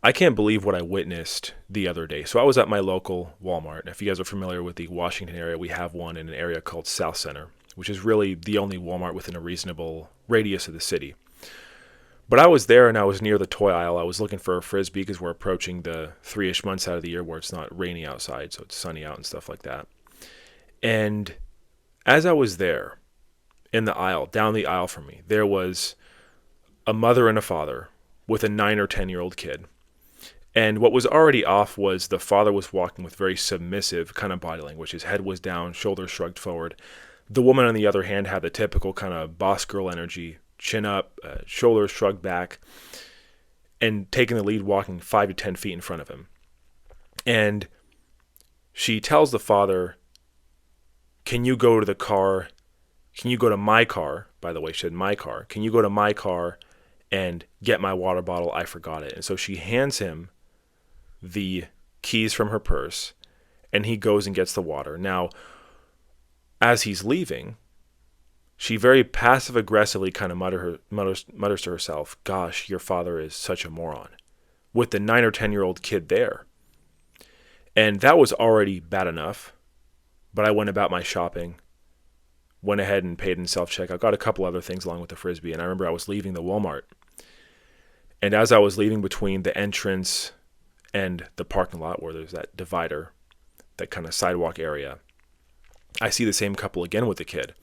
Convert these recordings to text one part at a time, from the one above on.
I can't believe what I witnessed the other day. So I was at my local Walmart. And if you guys are familiar with the Washington area, we have one in an area called South Center, which is really the only Walmart within a reasonable radius of the city. But I was there and I was near the toy aisle. I was looking for a Frisbee because we're approaching the 3-ish months out of the year where it's not rainy outside, so it's sunny out and stuff like that. And as I was there in the aisle, down the aisle from me, there was a mother and a father with a 9 or 10-year-old kid. And what was already off was the father was walking with very submissive kind of body language. His head was down, shoulders shrugged forward. The woman, on the other hand, had the typical kind of boss girl energy, chin up, shoulders shrugged back, and taking the lead, walking 5 to 10 feet in front of him. And she tells the father, "Can you go to the car? Can you go to my car?" By the way, she said my car. "Can you go to my car and get my water bottle? I forgot it." And so she hands him the keys from her purse, and he goes and gets the water. Now, as he's leaving, she very passive-aggressively kind of mutters to herself, "Gosh, your father is such a moron," with the 9 or 10-year-old kid there. And that was already bad enough, but I went about my shopping, went ahead and paid in self-checkout, got a couple other things along with the Frisbee, and I remember I was leaving the Walmart. And as I was leaving between the entrance and the parking lot where there's that divider, that kind of sidewalk area, I see the same couple again with the kid.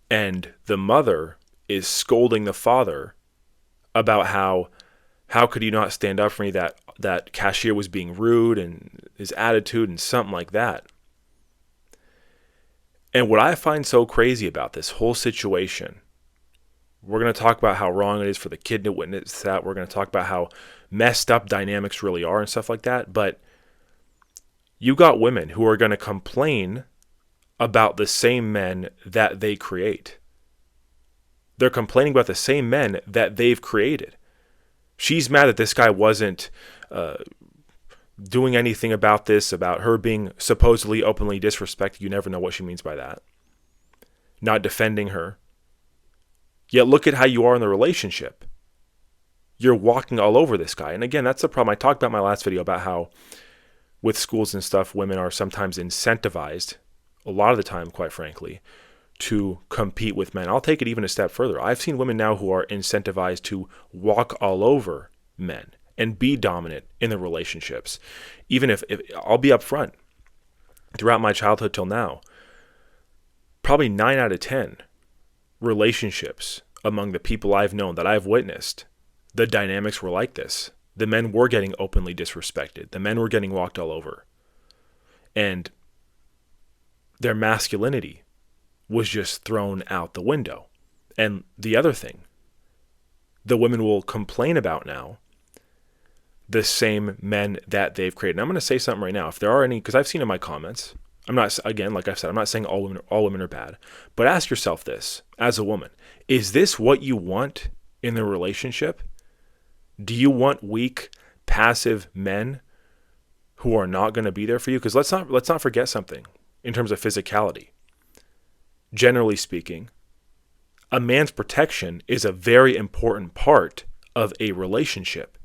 And the mother is scolding the father about how could you not stand up for me, that cashier was being rude and his attitude and something like that. And what I find so crazy about this whole situation, we're going to talk about how wrong it is for the kid to witness that. We're going to talk about how messed up dynamics really are and stuff like that. But you got women who are going to complain about the same men that they create. They're complaining about the same men that they've created. She's mad that this guy wasn't doing anything about this, about her being supposedly openly disrespected. You never know what she means by that. Not defending her. Yet look at how you are in the relationship. You're walking all over this guy. And again, that's the problem. I talked about in my last video about how with schools and stuff, women are sometimes incentivized, a lot of the time, quite frankly, to compete with men. I'll take it even a step further. I've seen women now who are incentivized to walk all over men and be dominant in the relationships. Even if I'll be upfront, throughout my childhood till now, probably 9 out of 10 relationships among the people I've known that I've witnessed, the dynamics were like this. The men were getting openly disrespected. The men were getting walked all over. And their masculinity was just thrown out the window. And the other thing, the women will complain about now the same men that they've created. And I'm going to say something right now. If there are any, because I've seen in my comments, I'm not, again, like I've said, I'm not saying all women are bad, but ask yourself this as a woman: is this what you want in the relationship? Do you want weak, passive men who are not going to be there for you? Because let's not forget something in terms of physicality. Generally speaking, a man's protection is a very important part of a relationship.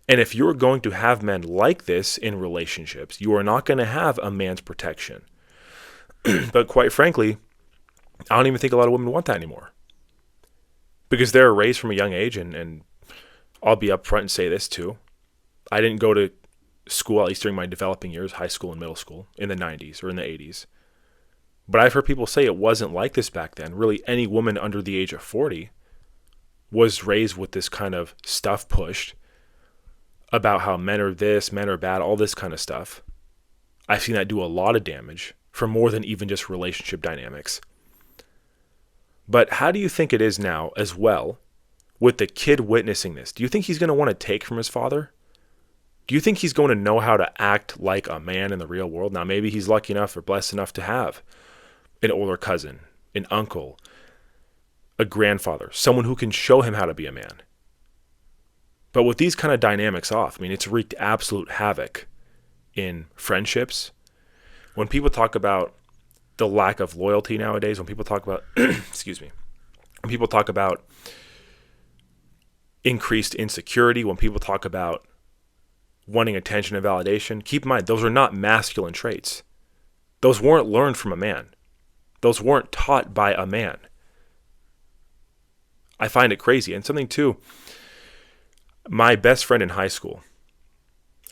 And if you're going to have men like this in relationships, you are not going to have a man's protection. But quite frankly, I don't even think a lot of women want that anymore. Because they're raised from a young age, and I'll be upfront and say this too. I didn't go to school, at least during my developing years, high school and middle school, in the 90s or in the 80s. But I've heard people say it wasn't like this back then. Really, any woman under the age of 40 was raised with this kind of stuff pushed about how men are this, men are bad, all this kind of stuff. I've seen that do a lot of damage for more than even just relationship dynamics. But how do you think it is now as well with the kid witnessing this? Do you think he's going to want to take from his father? Do you think he's going to know how to act like a man in the real world? Now, maybe he's lucky enough or blessed enough to have an older cousin, an uncle, a grandfather, someone who can show him how to be a man. But with these kind of dynamics off, I mean, it's wreaked absolute havoc in friendships. When people talk about the lack of loyalty nowadays, when people talk about, excuse me, when people talk about increased insecurity, when people talk about wanting attention and validation, keep in mind, those are not masculine traits. Those weren't learned from a man. Those weren't taught by a man. I find it crazy. And something too, my best friend in high school,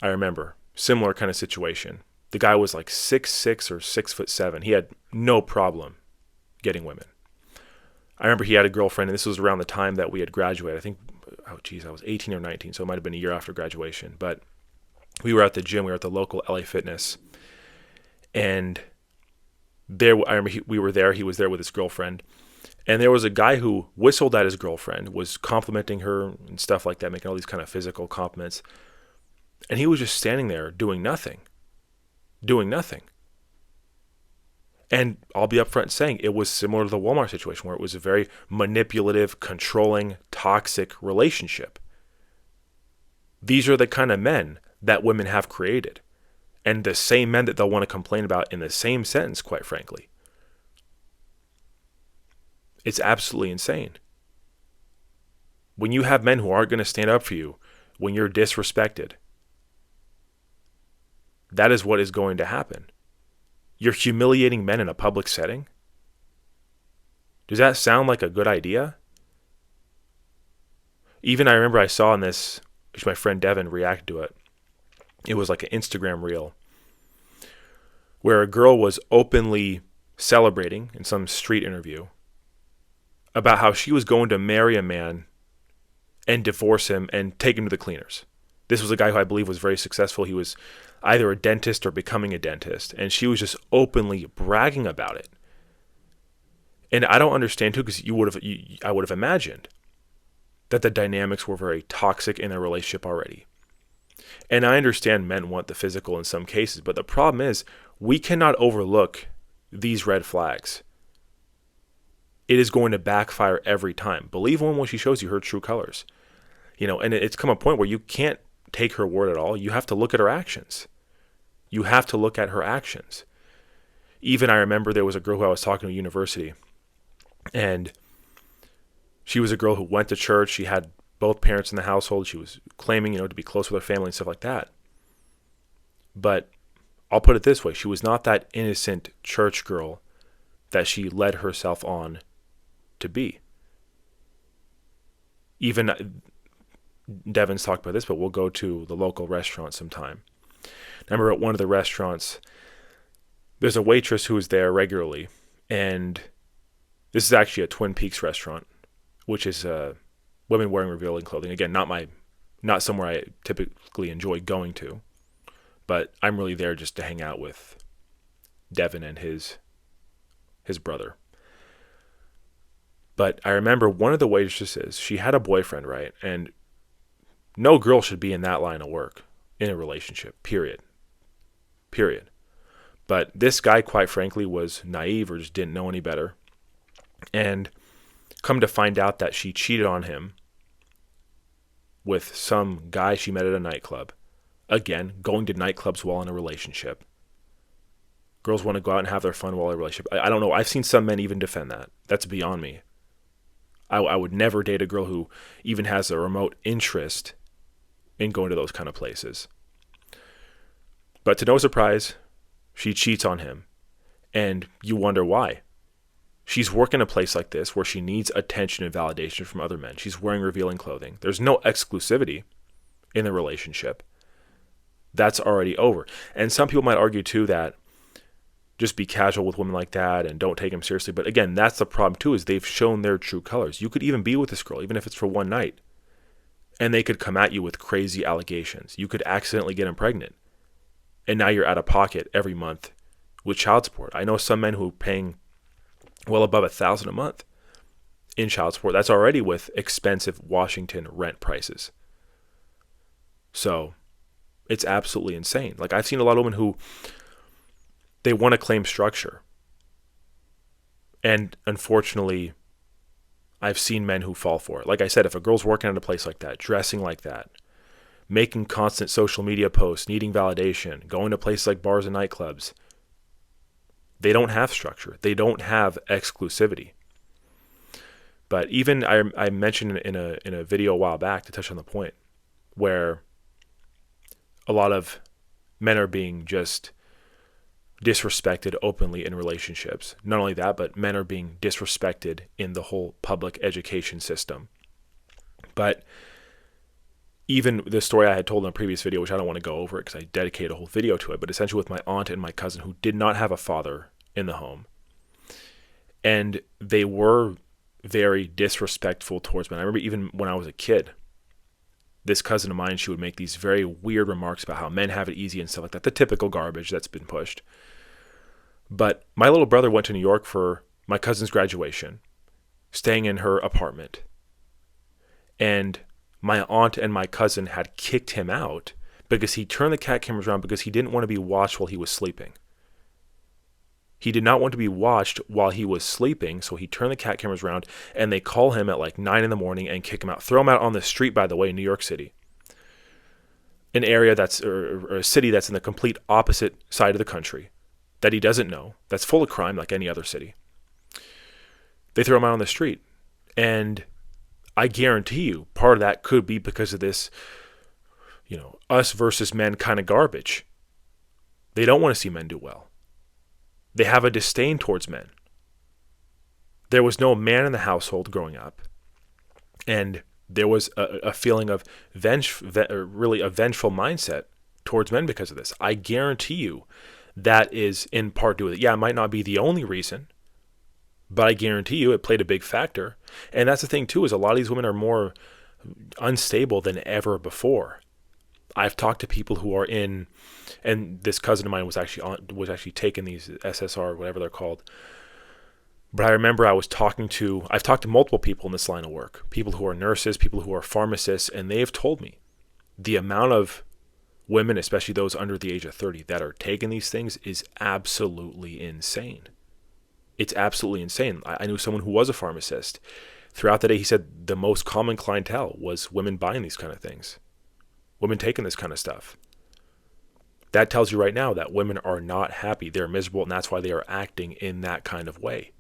I remember, similar kind of situation. The guy was like 6'6" or 6'7". He had no problem getting women. I remember he had a girlfriend, and this was around the time that we had graduated. I think, I was 18 or 19, so it might have been a year after graduation. But we were at the gym. We were at the local LA Fitness. And there, I remember we were there. He was there with his girlfriend. And there was a guy who whistled at his girlfriend, was complimenting her and stuff like that, making all these kind of physical compliments. And he was just standing there doing nothing. And I'll be upfront saying it was similar to the Walmart situation, where it was a very manipulative, controlling, toxic relationship. These are the kind of men that women have created. And the same men that they'll want to complain about in the same sentence, quite frankly. It's absolutely insane. When you have men who aren't going to stand up for you when you're disrespected, that is what is going to happen. You're humiliating men in a public setting? Does that sound like a good idea? Even I remember I saw in this, which my friend Devin reacted to it. It was like an Instagram reel where a girl was openly celebrating in some street interview about how she was going to marry a man and divorce him and take him to the cleaners. This was a guy who I believe was very successful. He was either a dentist or becoming a dentist. And she was just openly bragging about it. And I don't understand too, because I would have imagined that the dynamics were very toxic in their relationship already. And I understand men want the physical in some cases, but the problem is we cannot overlook these red flags. It is going to backfire every time. Believe a woman when she shows you her true colors. And it's come a point where you can't take her word at all. You have to look at her actions. Even I remember there was a girl who I was talking to at university, and she was a girl who went to church. She had both parents in the household. She was claiming, to be close with her family and stuff like that. But I'll put it this way. She was not that innocent church girl that she led herself on to be. Even Devin's talked about this, but we'll go to the local restaurant sometime. I remember at one of the restaurants, there's a waitress who is there regularly, and this is actually a Twin Peaks restaurant, which is women wearing revealing clothing. Again, not somewhere I typically enjoy going to, but I'm really there just to hang out with Devin and his brother. But I remember one of the waitresses, she had a boyfriend, right? And no girl should be in that line of work in a relationship, period. But this guy, quite frankly, was naive or just didn't know any better. And come to find out that she cheated on him with some guy she met at a nightclub. Again, going to nightclubs while in a relationship. Girls want to go out and have their fun while in a relationship. I don't know. I've seen some men even defend that. That's beyond me. I would never date a girl who even has a remote interest in going to those kind of places. But to no surprise, she cheats on him. And you wonder why. She's working a place like this where she needs attention and validation from other men. She's wearing revealing clothing. There's no exclusivity in the relationship. That's already over. And some people might argue too that just be casual with women like that and don't take them seriously. But again, that's the problem too, is they've shown their true colors. You could even be with this girl, even if it's for one night, and they could come at you with crazy allegations. You could accidentally get them pregnant. And now you're out of pocket every month with child support. I know some men who are paying well above $1,000 a month in child support. That's already with expensive Washington rent prices. So it's absolutely insane. Like, I've seen a lot of women who they want to claim structure. And unfortunately, I've seen men who fall for it. Like I said, if a girl's working at a place like that, dressing like that, making constant social media posts, needing validation, going to places like bars and nightclubs, they don't have structure. They don't have exclusivity. But even I mentioned in a video a while back, to touch on the point, where a lot of men are being just disrespected openly in relationships. Not only that, but men are being disrespected in the whole public education system. But even the story I had told in a previous video, which I don't want to go over it because I dedicated a whole video to it, but essentially with my aunt and my cousin who did not have a father in the home. And they were very disrespectful towards men. I remember even when I was a kid, this cousin of mine, she would make these very weird remarks about how men have it easy and stuff like that. The typical garbage that's been pushed. But my little brother went to New York for my cousin's graduation, staying in her apartment. And my aunt and my cousin had kicked him out because he turned the cat cameras around because he didn't want to be watched while he was sleeping. He did not want to be watched while he was sleeping, so he turned the cat cameras around, and they call him at like 9 a.m. and kick him out. Throw him out on the street, by the way, in New York City. An area or a city that's in the complete opposite side of the country, that he doesn't know, that's full of crime like any other city. They throw him out on the street. And I guarantee you, part of that could be because of this, us versus men kind of garbage. They don't want to see men do well. They have a disdain towards men. There was no man in the household growing up. And there was a feeling of really a vengeful mindset towards men because of this. I guarantee you that is in part due with it. Yeah, it might not be the only reason, but I guarantee you it played a big factor. And that's the thing too, is a lot of these women are more unstable than ever before. I've talked to people who are in, and this cousin of mine was actually taking these SSR, whatever they're called. But I remember I've talked to multiple people in this line of work, people who are nurses, people who are pharmacists, and they have told me the amount of women, especially those under the age of 30, that are taking these things is absolutely insane. It's absolutely insane. I knew someone who was a pharmacist. Throughout the day, he said the most common clientele was women buying these kind of things. Women taking this kind of stuff. That tells you right now that women are not happy. They're miserable, and that's why they are acting in that kind of way.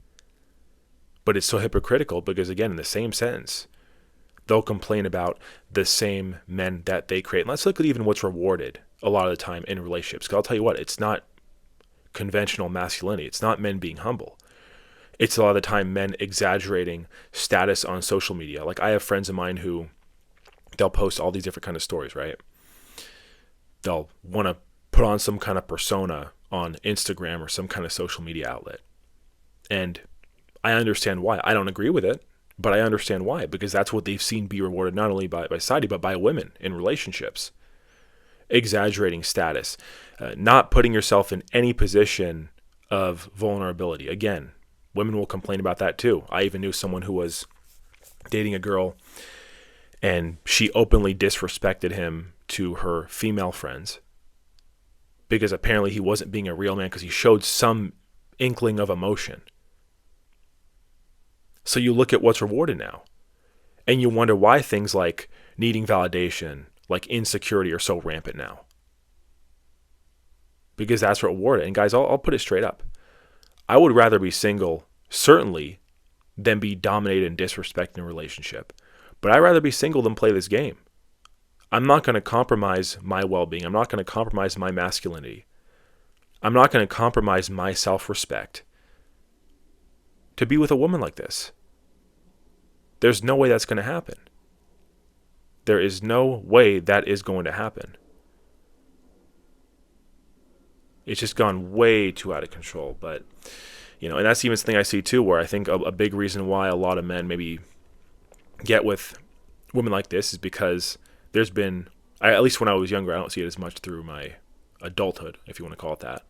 But it's so hypocritical because, again, in the same sentence, they'll complain about the same men that they create. And let's look at even what's rewarded a lot of the time in relationships. Because I'll tell you what, it's not conventional masculinity. It's not men being humble. It's a lot of the time men exaggerating status on social media. Like I have friends of mine who they'll post all these different kind of stories, right? They'll want to put on some kind of persona on Instagram or some kind of social media outlet. And I understand why. I don't agree with it, but I understand why, because that's what they've seen be rewarded not only by society, but by women in relationships. Exaggerating status, not putting yourself in any position of vulnerability. Again, women will complain about that too. I even knew someone who was dating a girl and she openly disrespected him to her female friends because apparently he wasn't being a real man because he showed some inkling of emotion. So you look at what's rewarded now and you wonder why things like needing validation, like insecurity are so rampant now. Because that's what rewarded. And guys, I'll put it straight up. I would rather be single, certainly, than be dominated and disrespected in a relationship. But I'd rather be single than play this game. I'm not going to compromise my well-being. I'm not going to compromise my masculinity. I'm not going to compromise my self-respect to be with a woman like this. There's no way that's going to happen. There is no way that is going to happen. It's just gone way too out of control. But, and that's even something I see too, where I think a big reason why a lot of men maybe get with women like this is because there's been, at least when I was younger, I don't see it as much through my adulthood, if you want to call it that.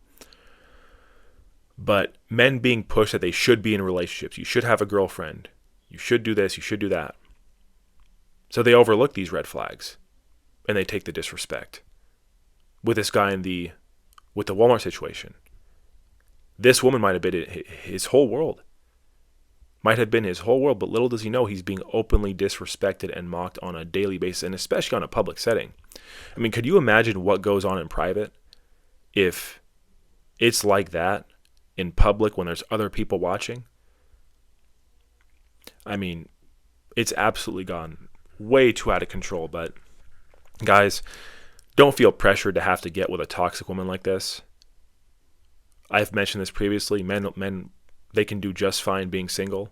But men being pushed that they should be in relationships. You should have a girlfriend. You should do this. You should do that. So they overlook these red flags and they take the disrespect. With this guy with the Walmart situation, this woman might have been his whole world. Might have been his whole world, but little does he know he's being openly disrespected and mocked on a daily basis, and especially on a public setting. I mean, could you imagine what goes on in private if it's like that in public when there's other people watching? I mean, it's absolutely gone way too out of control. But guys, don't feel pressured to have to get with a toxic woman like this. I've mentioned this previously. Men, they can do just fine being single.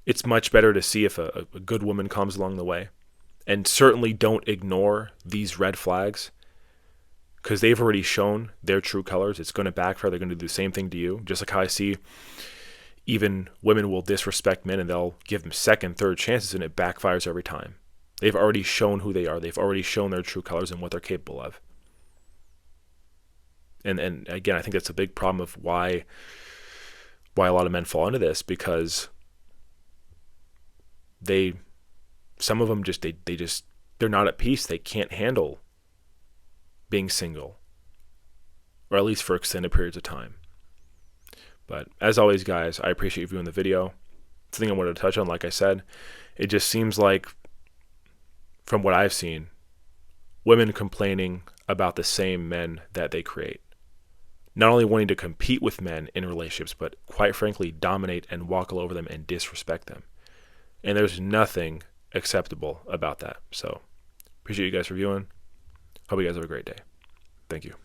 It's much better to see if a good woman comes along the way. And certainly don't ignore these red flags, because they've already shown their true colors. It's going to backfire. They're going to do the same thing to you. Just like how I see even women will disrespect men and they'll give them second, third chances, and it backfires every time. They've already shown who they are. They've already shown their true colors and what they're capable of. And again, I think that's a big problem of why a lot of men fall into this, because some of them they're not at peace. They can't handle being single, or at least for extended periods of time. But as always, guys, I appreciate you viewing the video. Something I wanted to touch on, like I said, it just seems like, from what I've seen, women complaining about the same men that they create. Not only wanting to compete with men in relationships, but quite frankly, dominate and walk all over them and disrespect them. And there's nothing acceptable about that. So, appreciate you guys for viewing. Hope you guys have a great day. Thank you.